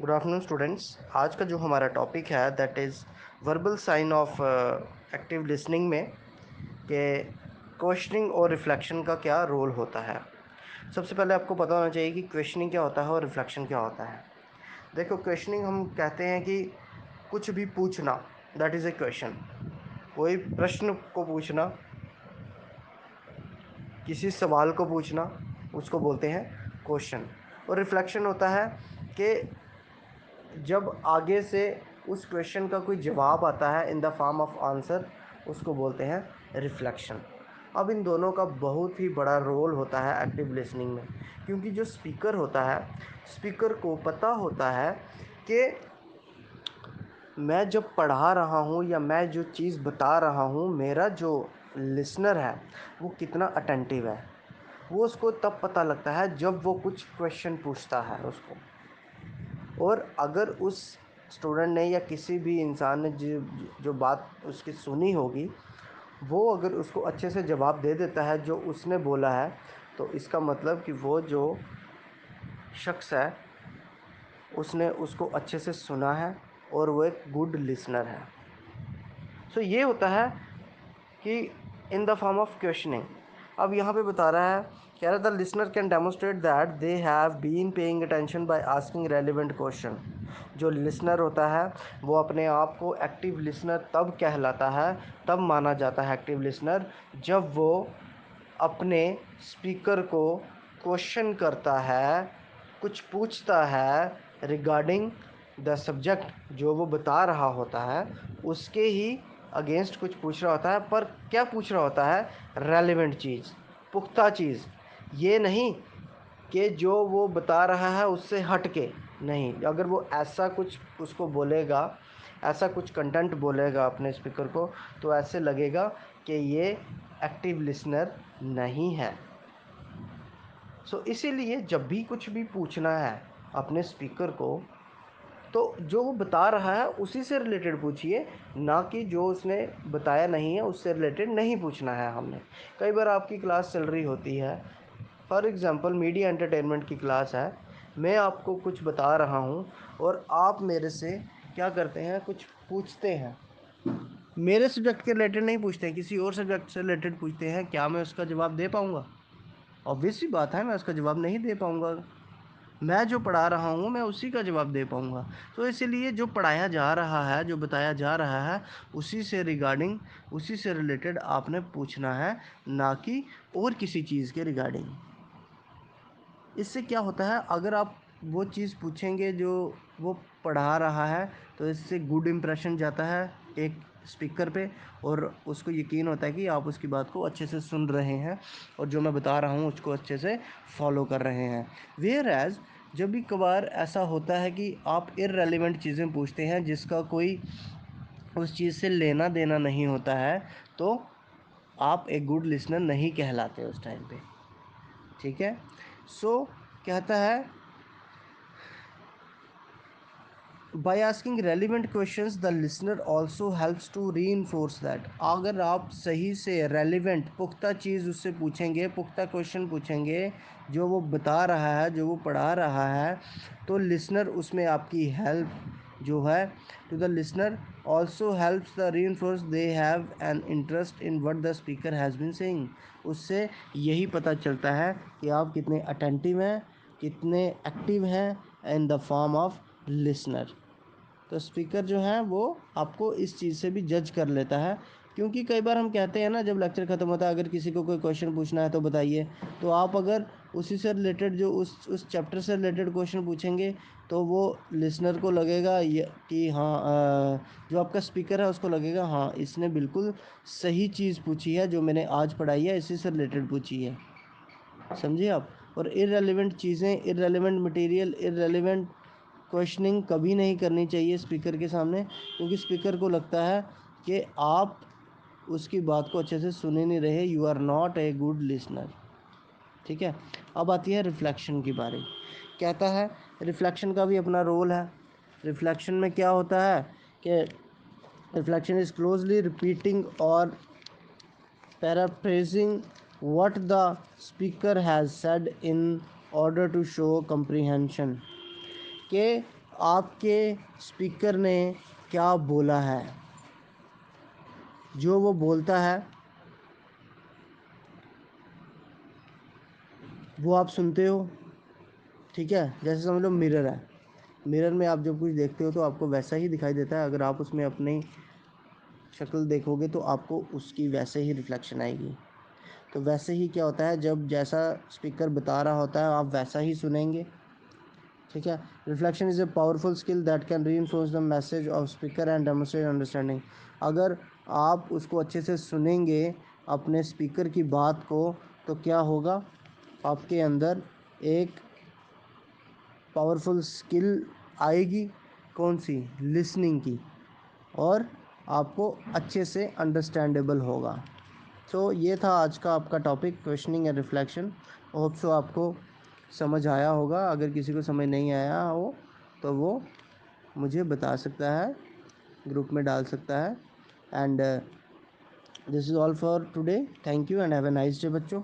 Good afternoon students. आज का जो हमारा टॉपिक है that is verbal sign of active listening में कि क्वेश्चनिंग और रिफ्लेक्शन का क्या रोल होता है। सबसे पहले आपको पता होना चाहिए कि क्वेश्चनिंग क्या होता है और रिफ्लेक्शन क्या होता है। देखो, क्वेश्चनिंग हम कहते हैं कि कुछ भी पूछना, दैट इज़ ए क्वेश्चन। कोई प्रश्न को पूछना, किसी सवाल को पूछना, उसको बोलते हैं क्वेश्चन। और रिफ्लेक्शन होता है कि जब आगे से उस क्वेश्चन का कोई जवाब आता है इन द फॉर्म ऑफ आंसर, उसको बोलते हैं रिफ्लेक्शन। अब इन दोनों का बहुत ही बड़ा रोल होता है एक्टिव लिसनिंग में, क्योंकि जो स्पीकर होता है, स्पीकर को पता होता है कि मैं जब पढ़ा रहा हूँ या मैं जो चीज़ बता रहा हूँ, मेरा जो लिसनर है वो कितना अटेंटिव है। वो उसको तब पता लगता है जब वो कुछ क्वेश्चन पूछता है उसको। और अगर उस स्टूडेंट ने या किसी भी इंसान ने जो बात उसकी सुनी होगी, वो अगर उसको अच्छे से जवाब दे देता है जो उसने बोला है, तो इसका मतलब कि वो जो शख्स है उसने उसको अच्छे से सुना है और वो एक गुड लिसनर है। सो ये होता है कि in the form of questioning. अब यहाँ पे बता रहा है, कह रहा the listener can demonstrate that they have been paying attention by asking relevant question. जो लिसनर होता है वो अपने आप को एक्टिव लिसनर तब कहलाता है, तब माना जाता है एक्टिव लिसनर, जब वो अपने स्पीकर को क्वेश्चन करता है, कुछ पूछता है रिगार्डिंग द सब्जेक्ट जो वो बता रहा होता है, उसके ही अगेंस्ट कुछ पूछ रहा होता है। पर क्या पूछ रहा होता है? रेलेवेंट चीज़, पुख्ता चीज़। ये नहीं कि जो वो बता रहा है उससे हट के नहीं। अगर वो ऐसा कुछ उसको बोलेगा, ऐसा कुछ कंटेंट बोलेगा अपने स्पीकर को, तो ऐसे लगेगा कि ये एक्टिव लिसनर नहीं है। सो इसीलिए जब भी कुछ भी पूछना है अपने स्पीकर को, तो जो वो बता रहा है उसी से रिलेटेड पूछिए, ना कि जो उसने बताया नहीं है उससे रिलेटेड नहीं पूछना है हमने। कई बार आपकी क्लास चल रही होती है, फॉर एग्ज़ाम्पल मीडिया एंटरटेनमेंट की क्लास है, मैं आपको कुछ बता रहा हूँ और आप मेरे से क्या करते हैं, कुछ पूछते हैं। मेरे सब्जेक्ट के रिलेटेड नहीं पूछते हैं, किसी और सब्जेक्ट से रिलेटेड पूछते हैं। क्या मैं उसका जवाब दे पाऊँगा? ऑब्वियस सी बात है, मैं उसका जवाब नहीं दे पाऊँगा। मैं जो पढ़ा रहा हूँ मैं उसी का जवाब दे पाऊँगा। तो इसीलिए जो पढ़ाया जा रहा है, जो बताया जा रहा है, उसी से रिगार्डिंग, उसी से रिलेटेड आपने पूछना है, ना कि और किसी चीज़ के रिगार्डिंग। इससे क्या होता है, अगर आप वो चीज़ पूछेंगे जो वो पढ़ा रहा है, तो इससे गुड इम्प्रेशन जाता है एक स्पीकर पे, और उसको यकीन होता है कि आप उसकी बात को अच्छे से सुन रहे हैं और जो मैं बता रहा हूँ उसको अच्छे से फॉलो कर रहे हैं। वेयर एज़ जब भी कभार ऐसा होता है कि आप इररेलेवेंट चीज़ें पूछते हैं जिसका कोई उस चीज़ से लेना देना नहीं होता है, तो आप एक गुड लिसनर नहीं कहलाते उस टाइम पे। ठीक है। सो कहता है, by asking relevant questions the listener also helps to reinforce that। अगर आप सही से relevant पुख्ता चीज़ उससे पूछेंगे, पुख्ता क्वेश्चन पूछेंगे जो वो बता रहा है, जो वो पढ़ा रहा है, तो लिसनर उसमें आपकी हेल्प जो है to the listener also helps the reinforce they have an interest in what the speaker has been saying। उससे यही पता चलता है कि आप कितने अटेंटिव हैं, कितने एक्टिव हैं इन द फॉर्म ऑफ लिसनर। तो स्पीकर जो है वो आपको इस चीज़ से भी जज कर लेता है। क्योंकि कई बार हम कहते हैं ना, जब लेक्चर ख़त्म होता है, अगर किसी को कोई क्वेश्चन पूछना है तो बताइए, तो आप अगर उसी से रिलेटेड जो उस चैप्टर से रिलेटेड क्वेश्चन पूछेंगे, तो वो लिसनर को लगेगा ये कि हाँ, जो आपका स्पीकर है उसको लगेगा हाँ इसने बिल्कुल सही चीज़ पूछी है, जो मैंने आज पढ़ाई है इसी से रिलेटेड पूछी है। समझिए आप। और इररेलेवेंट चीज़ें, इररेलेवेंट मटेरियल, इररेलेवेंट क्वेश्चनिंग कभी नहीं करनी चाहिए स्पीकर के सामने, क्योंकि स्पीकर को लगता है कि आप उसकी बात को अच्छे से सुन ही नहीं रहे, you are not a good listener. ठीक है। अब आती है रिफ्लेक्शन की बारी। कहता है रिफ्लेक्शन का भी अपना रोल है। रिफ्लेक्शन में क्या होता है कि रिफ्लेक्शन इज़ क्लोजली रिपीटिंग और paraphrasing what the speaker has said in order to show comprehension। कि आपके स्पीकर ने क्या बोला है, जो वो बोलता है वो आप सुनते हो। ठीक है, जैसे समझ लो मिरर है, मिरर में आप जब कुछ देखते हो तो आपको वैसा ही दिखाई देता है। अगर आप उसमें अपनी शक्ल देखोगे तो आपको उसकी वैसे ही रिफ्लेक्शन आएगी। तो वैसे ही क्या होता है, जब जैसा स्पीकर बता रहा होता है आप वैसा ही सुनेंगे। ठीक है, reflection is a powerful skill that can reinforce the message of speaker and demonstrate understanding. अगर आप उसको अच्छे से सुनेंगे अपने स्पीकर की बात को, तो क्या होगा, आपके अंदर एक पावरफुल स्किल आएगी। कौन सी? लिसनिंग की। और आपको अच्छे से अंडरस्टैंडेबल होगा। तो ये था आज का आपका topic, questioning and reflection. Hope so आपको समझ आया होगा। अगर किसी को समझ नहीं आया हो तो वो मुझे बता सकता है, ग्रुप में डाल सकता है। And this is all for today. Thank you and have a nice day बच्चों।